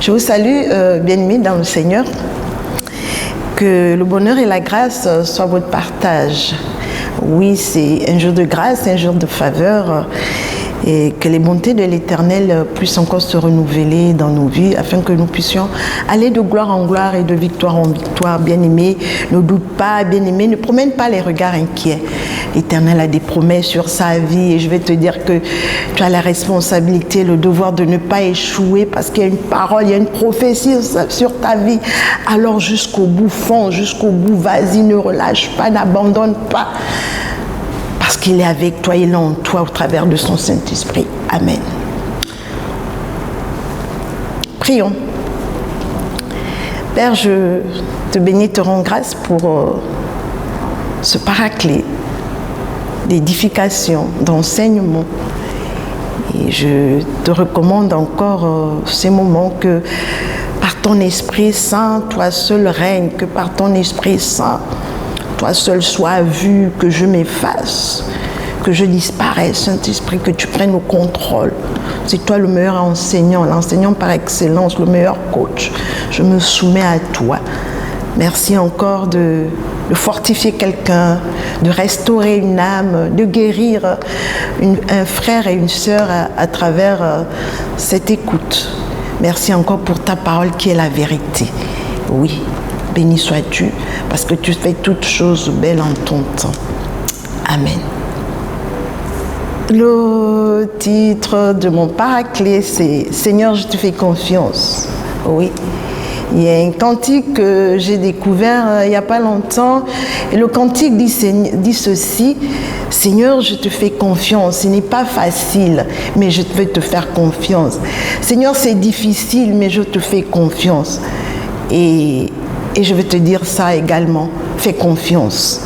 Je vous salue, bien-aimés dans le Seigneur. Que le bonheur et la grâce soient votre partage. Oui, c'est un jour de grâce, un jour de faveur. Et que les bontés de l'Éternel puissent encore se renouveler dans nos vies afin que nous puissions aller de gloire en gloire et de victoire en victoire. Bien-aimés, ne doute pas, bien-aimés, ne promène pas les regards inquiets. L'Éternel a des promesses sur sa vie et je vais te dire que tu as la responsabilité, le devoir de ne pas échouer parce qu'il y a une parole, il y a une prophétie sur ta vie. Alors jusqu'au bout, fonce, jusqu'au bout, vas-y, ne relâche pas, n'abandonne pas. Parce qu'il est avec toi, il est en toi au travers de son Saint-Esprit. Amen. Prions. Père, je te bénis, te rends grâce pour ce paraclet d'édification, d'enseignement. Et je te recommande encore ces moments que par ton Esprit Saint, toi seul règne, que par ton Esprit Saint, toi seul sois vu, que je m'efface, que je disparaisse, Saint-Esprit, que tu prennes le contrôle. C'est toi le meilleur enseignant, l'enseignant par excellence, le meilleur coach. Je me soumets à toi. Merci encore de fortifier quelqu'un, de restaurer une âme, de guérir un frère et une sœur à travers cette écoute. Merci encore pour ta parole qui est la vérité. Oui. Béni sois-tu, parce que tu fais toutes choses belles en ton temps. Amen. Le titre de mon paraclet, c'est « Seigneur, je te fais confiance ». Oui. Il y a un cantique que j'ai découvert il n'y a pas longtemps. Et le cantique dit ceci: « Seigneur, je te fais confiance. Ce n'est pas facile, mais je vais te faire confiance. Seigneur, c'est difficile, mais je te fais confiance. » Et je vais te dire ça également, fais confiance.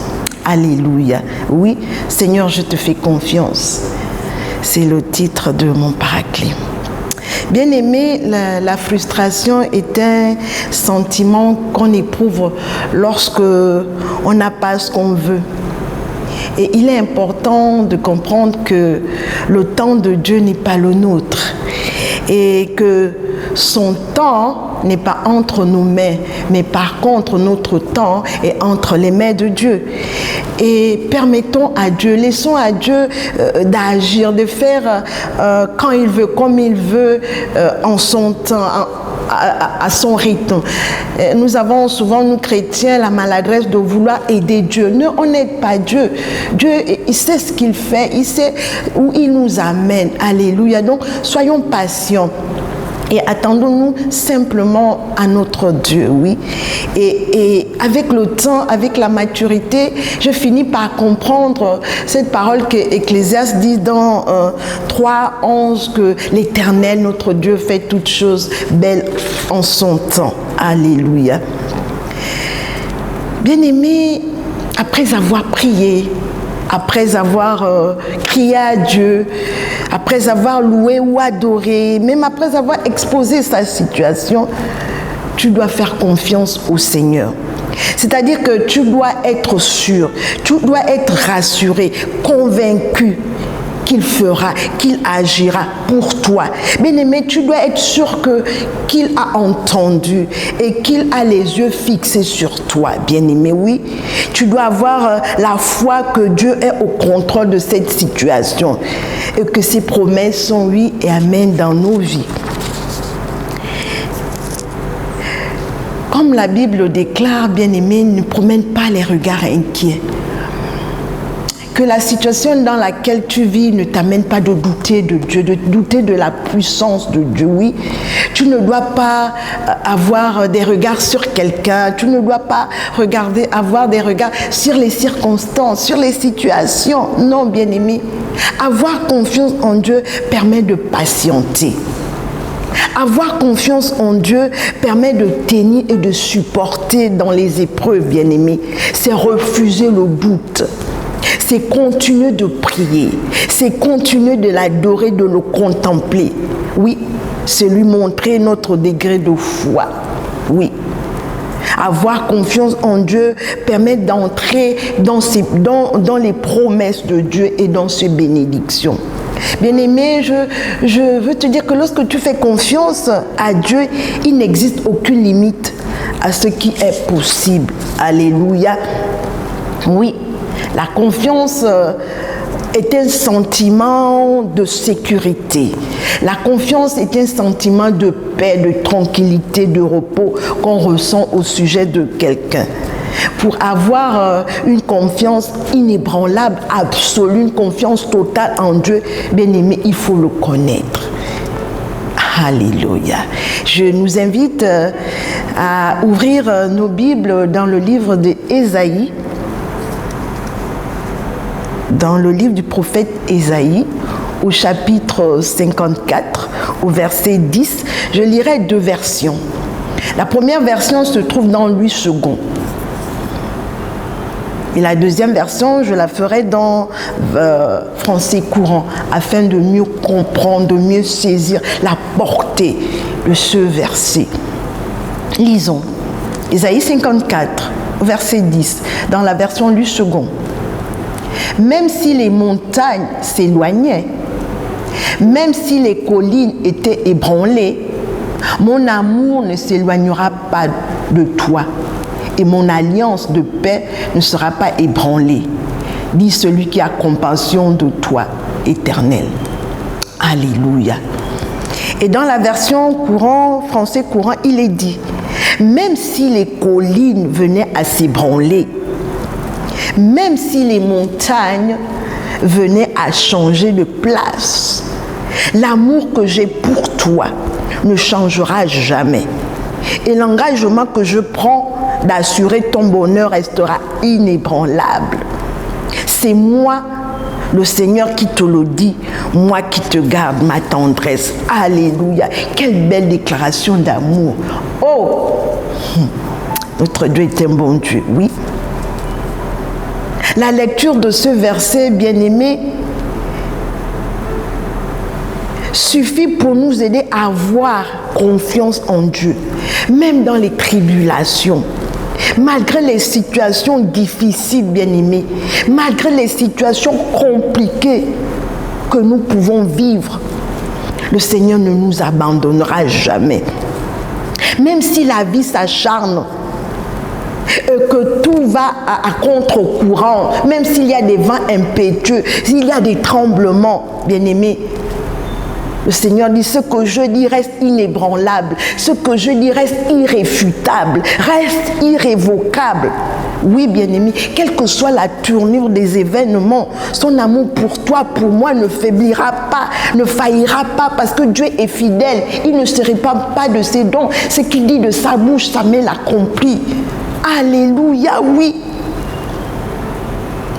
Alléluia. Oui, Seigneur, je te fais confiance. C'est le titre de mon paraclet. Bien-aimé, la frustration est un sentiment qu'on éprouve lorsque on n'a pas ce qu'on veut. Et il est important de comprendre que le temps de Dieu n'est pas le nôtre. Et que son temps n'est pas entre nos mains, mais par contre notre temps est entre les mains de Dieu. Et permettons à Dieu, laissons à Dieu d'agir, de faire quand il veut, comme il veut, en son temps, à son rythme. Nous avons souvent, nous chrétiens, la maladresse de vouloir aider Dieu. Non, on n'aide pas Dieu. Dieu, il sait ce qu'il fait, il sait où il nous amène. Alléluia. Donc, soyons patients. Et attendons-nous simplement à notre Dieu, oui. Et avec le temps, avec la maturité, je finis par comprendre cette parole que Ecclésiaste dit dans 3:11, que l'Éternel, notre Dieu, fait toutes choses belles en son temps. Alléluia. Bien-aimés, après avoir prié, après avoir crié à Dieu, après avoir loué ou adoré, même après avoir exposé sa situation, tu dois faire confiance au Seigneur. C'est-à-dire que tu dois être sûr, tu dois être rassuré, convaincu qu'il fera, qu'il agira pour toi. Bien-aimé, tu dois être sûr qu'il a entendu et qu'il a les yeux fixés sur toi. Bien-aimé, oui. Tu dois avoir la foi que Dieu est au contrôle de cette situation et que ses promesses sont oui et amen dans nos vies. Comme la Bible déclare, bien-aimé, ne promène pas les regards inquiets. Que la situation dans laquelle tu vis ne t'amène pas de douter de Dieu, de douter de la puissance de Dieu. Oui, tu ne dois pas avoir des regards sur quelqu'un, tu ne dois pas avoir des regards sur les circonstances, sur les situations. Non, bien-aimé, avoir confiance en Dieu permet de patienter. Avoir confiance en Dieu permet de tenir et de supporter dans les épreuves, bien-aimé. C'est refuser le doute. C'est continuer de prier, c'est continuer de l'adorer, de le contempler. Oui, c'est lui montrer notre degré de foi. Oui. Avoir confiance en Dieu permet d'entrer dans les promesses de Dieu et dans ses bénédictions. Bien-aimé, je veux te dire que lorsque tu fais confiance à Dieu, il n'existe aucune limite à ce qui est possible. Alléluia. Oui, la confiance est un sentiment de sécurité. La confiance est un sentiment de paix, de tranquillité, de repos qu'on ressent au sujet de quelqu'un. Pour avoir une confiance inébranlable, absolue, une confiance totale en Dieu, bien-aimé, il faut le connaître. Alléluia. Je nous invite à ouvrir nos Bibles dans le livre d'Ésaïe, dans le livre du prophète Ésaïe, au chapitre 54, au verset 10. Je lirai deux versions. La première version se trouve dans Louis II. Et la deuxième version, je la ferai dans français courant, afin de mieux comprendre, de mieux saisir la portée de ce verset. Lisons. Ésaïe 54, verset 10, dans la version Louis II. Même si les montagnes s'éloignaient, même si les collines étaient ébranlées, mon amour ne s'éloignera pas de toi et mon alliance de paix ne sera pas ébranlée, dit celui qui a compassion de toi, Éternel. Alléluia. Et dans la version courant, français courant, il est dit, même si les collines venaient à s'ébranler, même si les montagnes venaient à changer de place, l'amour que j'ai pour toi ne changera jamais. Et l'engagement que je prends d'assurer ton bonheur restera inébranlable. C'est moi, le Seigneur, qui te le dit, moi qui te garde ma tendresse. Alléluia. Quelle belle déclaration d'amour. Oh, notre Dieu est un bon Dieu, oui. La lecture de ce verset, bien-aimé, suffit pour nous aider à avoir confiance en Dieu, même dans les tribulations, malgré les situations difficiles, bien-aimés, malgré les situations compliquées que nous pouvons vivre. Le Seigneur ne nous abandonnera jamais. Même si la vie s'acharne, que tout va à contre-courant, même s'il y a des vents impétueux, s'il y a des tremblements, bien-aimés, le Seigneur dit, ce que je dis reste inébranlable, ce que je dis reste irréfutable, reste irrévocable. Oui, bien-aimé, quelle que soit la tournure des événements, son amour pour toi, pour moi, ne faiblira pas, ne faillira pas, parce que Dieu est fidèle. Il ne se répand pas de ses dons. Ce qu'il dit de sa bouche, sa main l'accomplit. Alléluia, oui.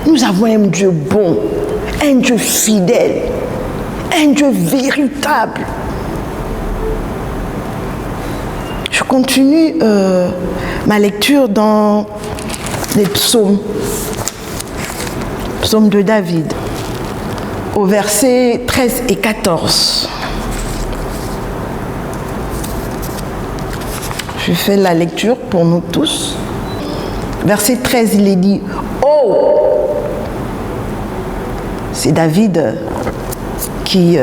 Nous avons un Dieu bon, un Dieu fidèle, un Dieu véritable. Je continue ma lecture dans les psaumes. Psaume de David, au verset 13 et 14. Je fais la lecture pour nous tous. Verset 13, il est dit, « Oh !» C'est David qui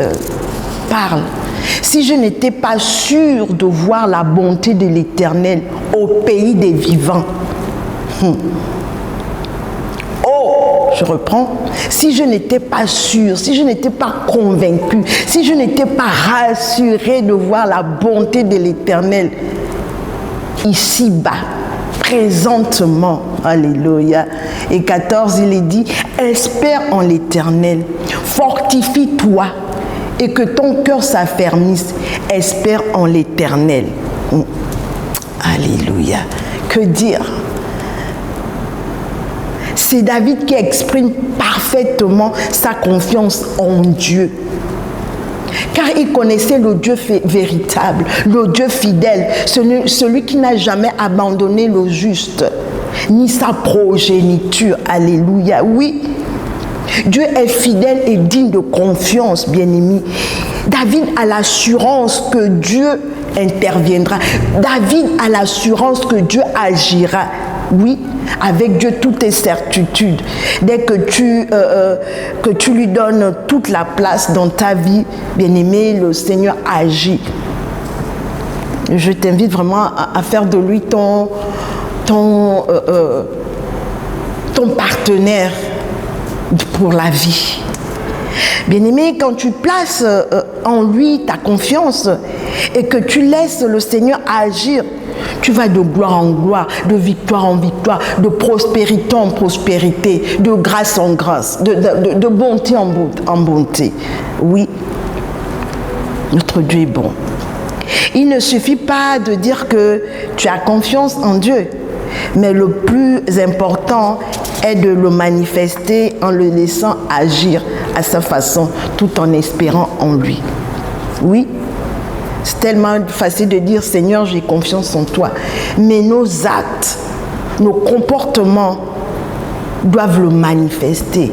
parle. « Si je n'étais pas sûr de voir la bonté de l'Éternel au pays des vivants. » Oh, je reprends. Si je n'étais pas sûr, si je n'étais pas convaincu, si je n'étais pas rassuré de voir la bonté de l'Éternel ici-bas, présentement, alléluia. Et 14, il est dit, espère en l'Éternel, fortifie-toi et que ton cœur s'affermisse, espère en l'Éternel. Alléluia. Que dire? C'est David qui exprime parfaitement sa confiance en Dieu. Car il connaissait le Dieu véritable, le Dieu fidèle, celui qui n'a jamais abandonné le juste, ni sa progéniture. Alléluia. Oui, Dieu est fidèle et digne de confiance, bien-aimé. David a l'assurance que Dieu interviendra. David a l'assurance que Dieu agira. Oui, avec Dieu, toutes tes certitudes, dès que tu lui donnes toute la place dans ta vie, bien-aimé, le Seigneur agit. Je t'invite vraiment à faire de lui ton partenaire pour la vie. Bien-aimé, quand tu places en lui ta confiance et que tu laisses le Seigneur agir, tu vas de gloire en gloire, de victoire en victoire, de prospérité en prospérité, de grâce en grâce, de bonté en bonté. Oui, notre Dieu est bon. Il ne suffit pas de dire que tu as confiance en Dieu, mais le plus important est de le manifester en le laissant agir à sa façon, tout en espérant en lui. Oui, c'est tellement facile de dire « Seigneur, j'ai confiance en toi », mais nos actes, nos comportements doivent le manifester.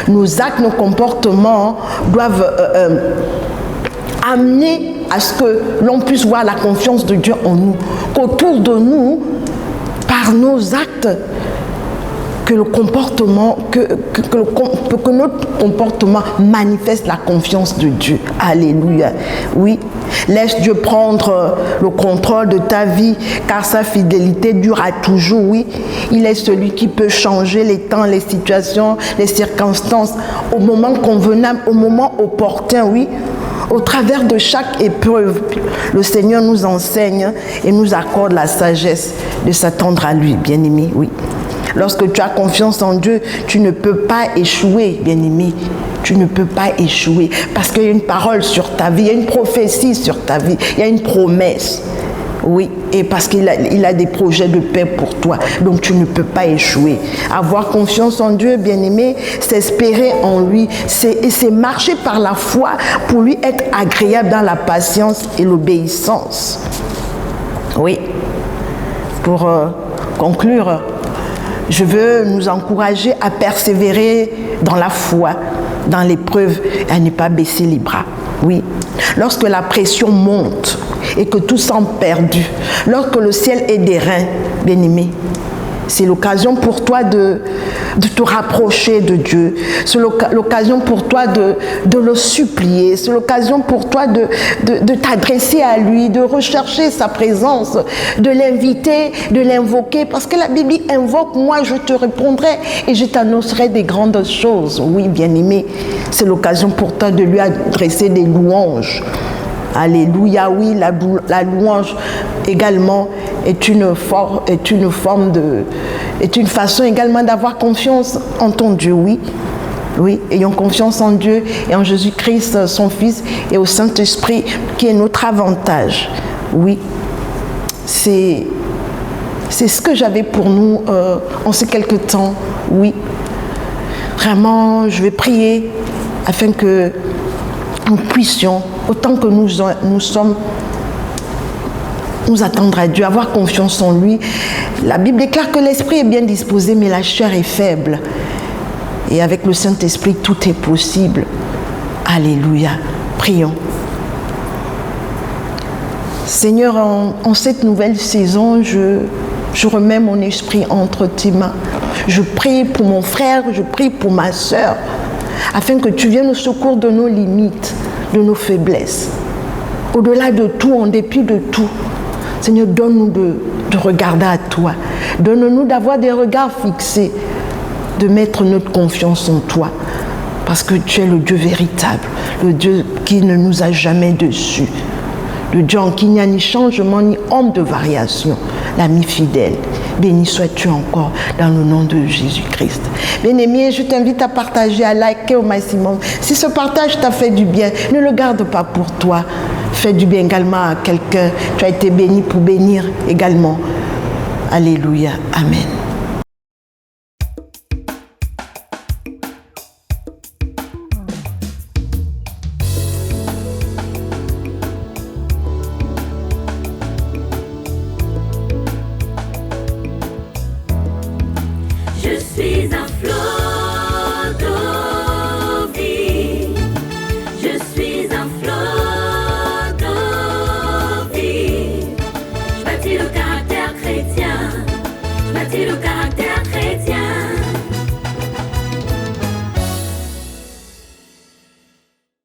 Nos actes, nos comportements doivent amener à ce que l'on puisse voir la confiance de Dieu en nous, qu'autour de nous, par nos actes, que notre comportement manifeste la confiance de Dieu. Alléluia. Oui, laisse Dieu prendre le contrôle de ta vie, car sa fidélité durera toujours. Oui, il est celui qui peut changer les temps, les situations, les circonstances, au moment convenable, au moment opportun. Oui, au travers de chaque épreuve, le Seigneur nous enseigne et nous accorde la sagesse de s'attendre à lui, bien-aimé. Oui. Lorsque tu as confiance en Dieu, tu ne peux pas échouer, bien-aimé. Tu ne peux pas échouer parce qu'il y a une parole sur ta vie, il y a une prophétie sur ta vie, il y a une promesse. Oui, et parce qu'il a des projets de paix pour toi. Donc tu ne peux pas échouer. Avoir confiance en Dieu, bien-aimé, c'est espérer en lui. C'est marcher par la foi pour lui être agréable dans la patience et l'obéissance. Oui. Pour conclure, je veux nous encourager à persévérer dans la foi, dans l'épreuve, et à ne pas baisser les bras. Oui. Lorsque la pression monte et que tout semble perdu, lorsque le ciel est des reins, bien-aimé, c'est l'occasion pour toi de te rapprocher de Dieu. C'est l'occasion pour toi de le supplier. C'est l'occasion pour toi de t'adresser à lui, de rechercher sa présence, de l'inviter, de l'invoquer. Parce que la Bible dit, invoque-moi, je te répondrai et je t'annoncerai des grandes choses. Oui, bien-aimé, c'est l'occasion pour toi de lui adresser des louanges. Alléluia, oui, la louange également est une façon également d'avoir confiance en ton Dieu, oui. Oui, ayons confiance en Dieu et en Jésus-Christ, son Fils, et au Saint-Esprit, qui est notre avantage. Oui, c'est ce que j'avais pour nous en ces quelques temps, oui. Vraiment, je vais prier afin que nous puissions, autant que nous sommes, nous attendre à Dieu, avoir confiance en lui. La Bible déclare que l'esprit est bien disposé, mais la chair est faible. Et avec le Saint-Esprit, tout est possible. Alléluia. Prions. Seigneur, en cette nouvelle saison, je remets mon esprit entre tes mains. Je prie pour mon frère, je prie pour ma sœur, afin que tu viennes au secours de nos limites, de nos faiblesses. Au-delà de tout, en dépit de tout, Seigneur, donne-nous de regarder à toi. Donne-nous d'avoir des regards fixés, de mettre notre confiance en toi. Parce que tu es le Dieu véritable, le Dieu qui ne nous a jamais déçus. Le Dieu en qui il n'y a ni changement, ni ombre de variation. L'ami fidèle, béni sois-tu encore dans le nom de Jésus-Christ. Bien-aimé, je t'invite à partager, à liker au maximum. Si ce partage t'a fait du bien, ne le garde pas pour toi. Fais du bien également à quelqu'un. Tu as été béni pour bénir également. Alléluia. Amen. Je suis un flot.